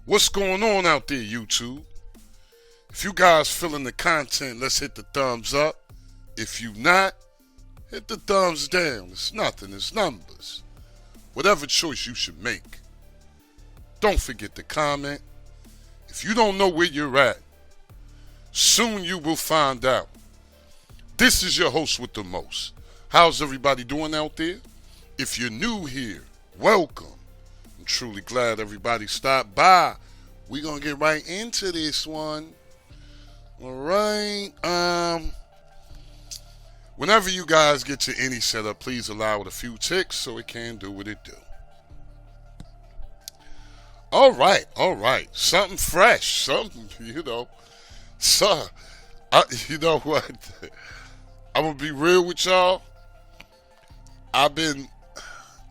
What's going on out there, YouTube? If you guys feeling the content, let's hit the thumbs up. If you not, hit the thumbs down. It's nothing, it's numbers. Whatever choice you should make. Don't forget to comment. If you don't know where you're at, soon you will find out. This is your host with the most. How's everybody doing out there? If you're new here, welcome. I'm truly glad everybody stopped by. We're going to get right into this one. All right. Whenever you guys get to any setup, please allow it a few ticks so it can do what it do. All right. Something fresh. Something, So, you know what? I'm going to be real with y'all. I've been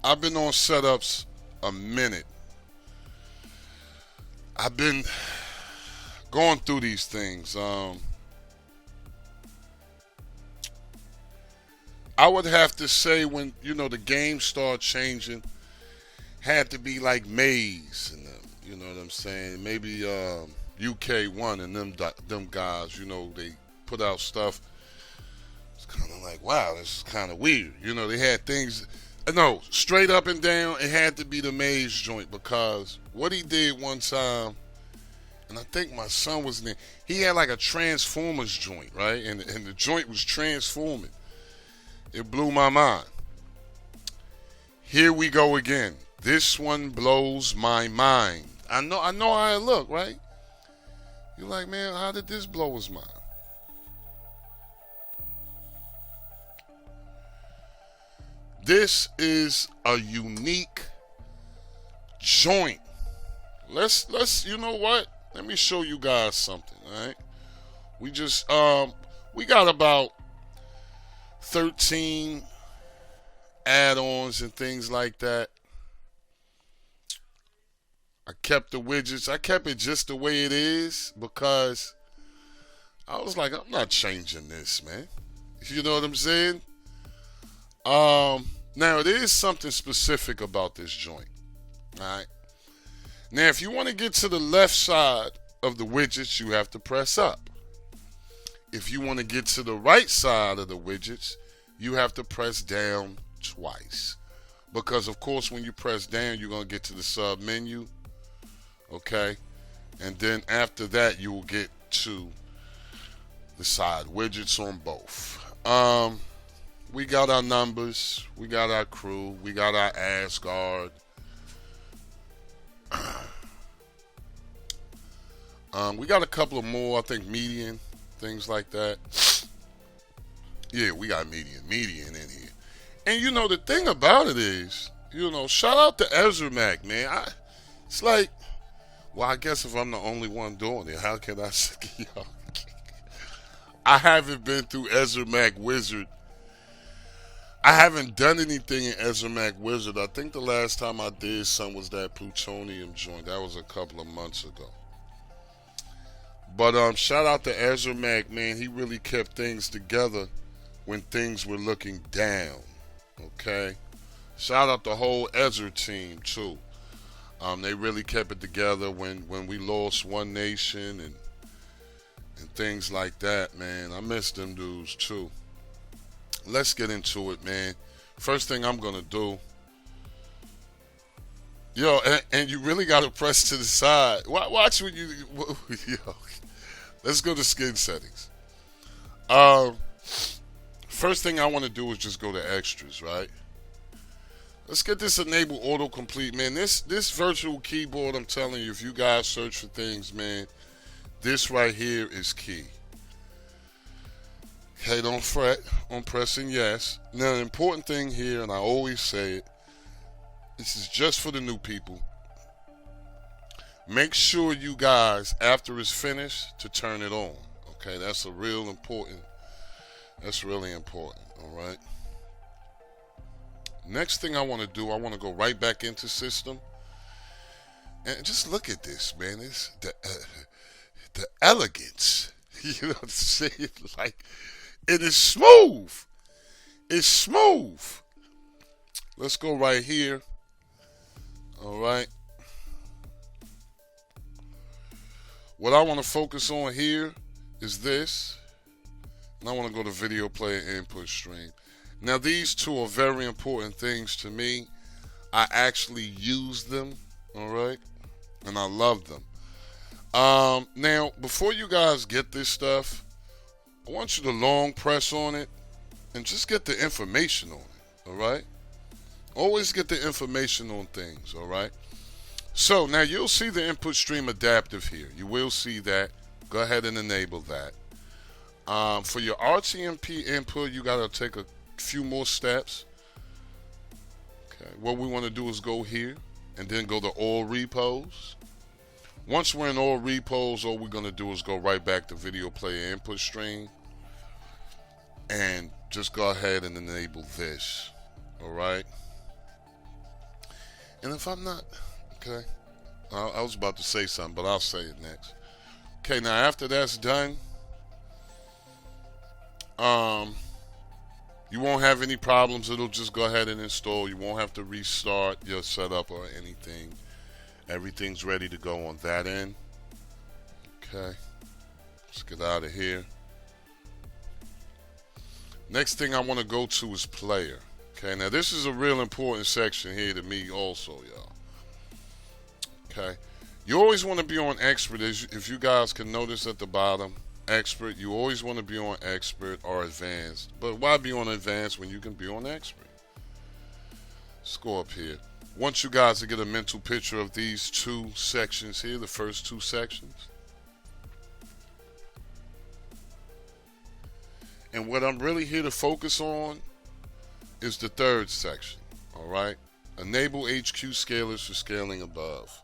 on setups a minute. I've been going through these things. I would have to say when, the game started changing, had to be like Maze and them, you know what I'm saying? Maybe UK1 and them guys, they put out stuff. It's kind of like, wow, this is kind of weird. They had things. No, straight up and down, it had to be the Maze joint because what he did one time, and I think my son was in there, he had like a Transformers joint, right? And the joint was transforming. It blew my mind. Here we go again. This one blows my mind. I know how it look, right? You're like, man, how did this blow his mind? This is a unique joint. Let's you know what? Let me show you guys something, all right? We just we got about 13 add-ons and things like that. I kept the widgets. I kept it just the way it is because I was like, I'm not changing this, man. You know what I'm saying? Now, there is something specific about this joint. All right. Now, if you want to get to the left side of the widgets, you have to press up. If you want to get to the right side of the widgets, you have to press down twice. Because, of course, when you press down, you're going to get to the sub menu. Okay. And then after that, you will get to the side widgets on both. We got our numbers, we got our crew, we got our Asgard. We got a couple of more, I think, median, things like that. Yeah, we got median in here. And the thing about it is, shout out to Ezra Mac, man. It's like, well, I guess if I'm the only one doing it, how can I say, I haven't been through Ezra Mac Wizard. I haven't done anything in Ezra Mac Wizard. I think the last time I did some was that plutonium joint. That was a couple of months ago. But shout out to Ezra Mac, man. He really kept things together when things were looking down. Okay? Shout out the whole Ezra team, too. They really kept it together when we lost One Nation and things like that, man. I miss them dudes, too. Let's get into it, man. First thing I'm going to do. And you really got to press to the side. Watch when you. Let's go to skin settings. First thing I want to do is just go to extras, right? Let's get this enable autocomplete, man. This virtual keyboard, I'm telling you, if you guys search for things, man, this right here is key. Okay, don't fret on pressing yes. Now, the important thing here, and I always say it, this is just for the new people. Make sure you guys, after it's finished, to turn it on. Okay, that's really important. All right. Next thing I want to do, I want to go right back into system. And just look at this, man. It's the elegance. You know what I'm saying? Like, it is smooth. It's smooth. Let's go right here. All right. What I want to focus on here is this. And I want to go to video player input stream. Now these two are very important things to me. I actually use them, all right? And I love them. Now, before you guys get this stuff, I want you to long press on it and just get the information on it, all right? Always get the information on things, all right? So now you'll see the input stream adaptive here. You will see that. Go ahead and enable that. For your RTMP input, you got to take a few more steps. Okay. What we want to do is go here and then go to all repos. Once we're in all repos, all we're going to do is go right back to video player input stream and just go ahead and enable this. All right. And if I'm not, okay, I was about to say something, but I'll say it next. Okay, now after that's done, you won't have any problems. It'll just go ahead and install. You won't have to restart your setup or anything. Everything's ready to go on that end. Okay, let's get out of here. Next thing I want to go to is player. Okay, now this is a real important section here to me also, y'all. Okay, you always want to be on expert. If you guys can notice at the bottom, expert, you always want to be on expert or advanced. But why be on advanced when you can be on expert? Let's go up here. I want you guys to get a mental picture of these two sections here, the first two sections. And what I'm really here to focus on is the third section, all right? Enable HQ scalers for scaling above.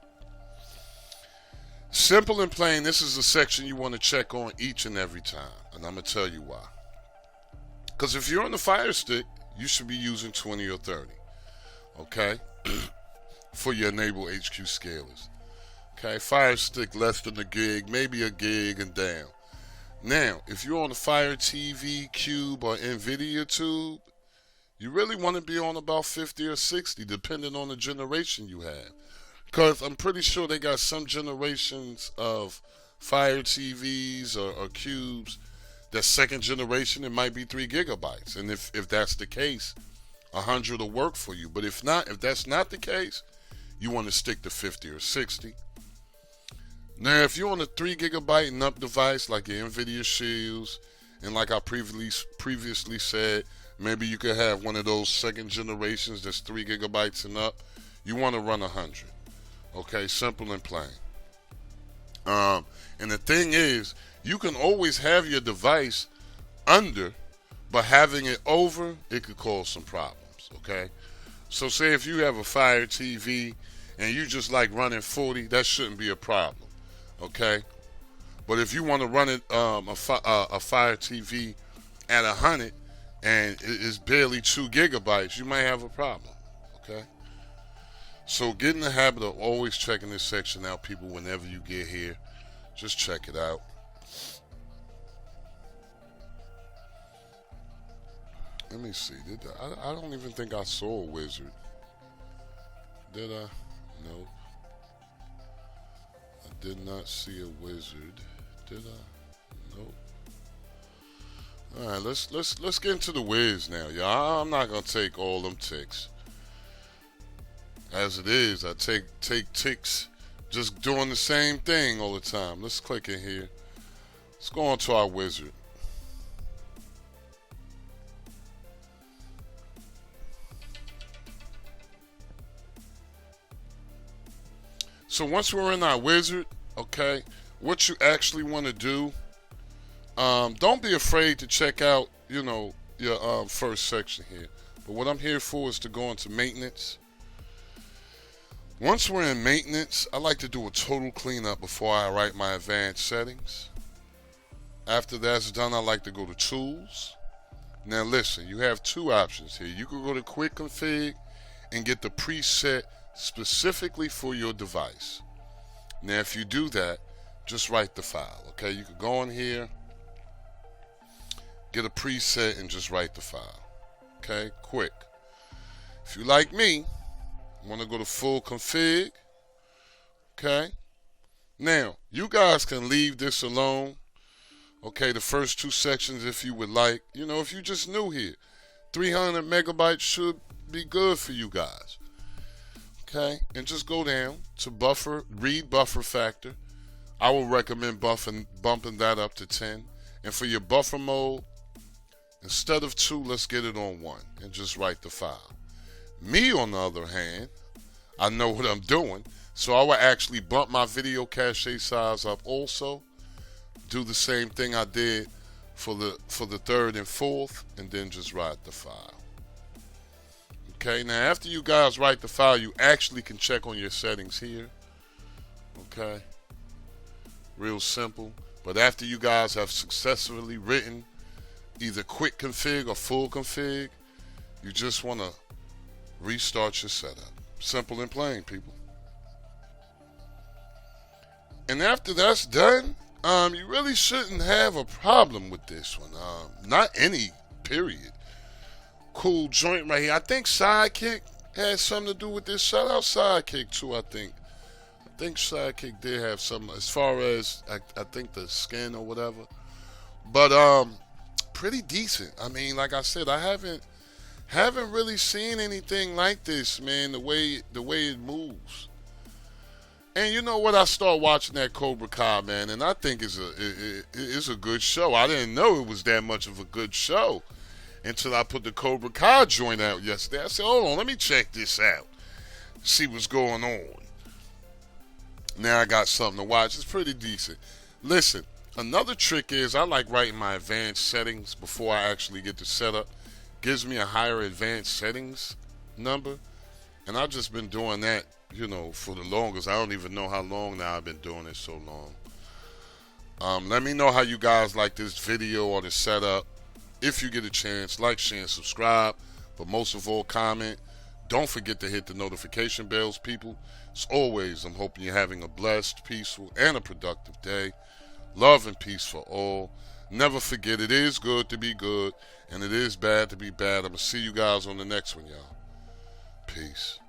Simple and plain, this is a section you want to check on each and every time, and I'm going to tell you why. Because if you're on the Fire Stick, you should be using 20 or 30, okay, for your Enable HQ scalers. Okay, Fire Stick less than a gig, maybe a gig and down. Now, if you're on the Fire TV, Cube, or NVIDIA Tube, you really want to be on about 50 or 60, depending on the generation you have. Because I'm pretty sure they got some generations of Fire TVs or Cubes that second generation, it might be 3 gigabytes. And if that's the case, 100 will work for you. But if not, if that's not the case, you want to stick to 50 or 60. Now, if you're on a 3 gigabyte and up device like your NVIDIA Shields, and like I previously said, maybe you could have one of those second generations that's 3 gigabytes and up, you want to run 100. Okay, simple and plain. And the thing is, you can always have your device under, but having it over, it could cause some problems, okay? So say if you have a Fire TV and you just like running 40, that shouldn't be a problem, okay? But if you want to run it, a Fire TV at 100 and it's barely 2 gigabytes, you might have a problem, okay? So get in the habit of always checking this section out, people, whenever you get here. Just check it out. Let me see. I don't even think I saw a wizard. Did I? Nope. I did not see a wizard. Did I? Nope. All right, let's get into the whiz now, y'all. I'm not gonna take all them ticks. As it is, I take ticks just doing the same thing all the time. Let's click in here. Let's go on to our wizard. So once we're in our wizard, okay, what you actually want to do, don't be afraid to check out, you know, your first section here. But what I'm here for is to go into maintenance. Once we're in maintenance, I like to do a total cleanup before I write my advanced settings. After that's done, I like to go to tools. Now listen, you have two options here. You can go to quick config and get the preset specifically for your device. Now if you do that, just write the file, okay? You can go in here, get a preset and just write the file, okay? Quick. If you like me, want to go to full config, okay? Now, you guys can leave this alone. Okay, the first two sections if you would like. You know, if you just new here, 300 megabytes should be good for you guys. Okay, and just go down to buffer, read buffer factor. I will recommend bumping that up to 10. And for your buffer mode, instead of 2, let's get it on 1 and just write the file. Me, on the other hand, I know what I'm doing, so I will actually bump my video cache size up also. Do the same thing I did for the third and fourth, and then just write the file. Okay, now after you guys write the file, you actually can check on your settings here. Okay, real simple. But after you guys have successfully written either quick config or full config, you just want to restart your setup. Simple and plain, people. And after that's done, you really shouldn't have a problem with this one. Not any, period. Cool joint right here. I think Sidekick has something to do with this. Shout out Sidekick too, I think. I think Sidekick did have something as far as, I think the skin or whatever. But, pretty decent. I mean, like I said, I haven't really seen anything like this, man, the way it moves. And you know what? I start watching that Cobra Kai, man, and I think it's a good show. I didn't know it was that much of a good show until I put the Cobra Kai joint out yesterday. I said, hold on, let me check this out, see what's going on. Now I got something to watch. It's pretty decent. Listen, another trick is I like writing my advanced settings before I actually get the setup. Gives me a higher advanced settings number, and I've just been doing that, you know, for the longest. I don't even know how long now I've been doing it so long. Let me know how you guys like this video or the setup. If you get a chance, like, share, and subscribe. But most of all, comment. Don't forget to hit the notification bells, people. As always, I'm hoping you're having a blessed, peaceful, and a productive day. Love and peace for all. Never forget, it is good to be good, and it is bad to be bad. I'm going to see you guys on the next one, y'all. Peace.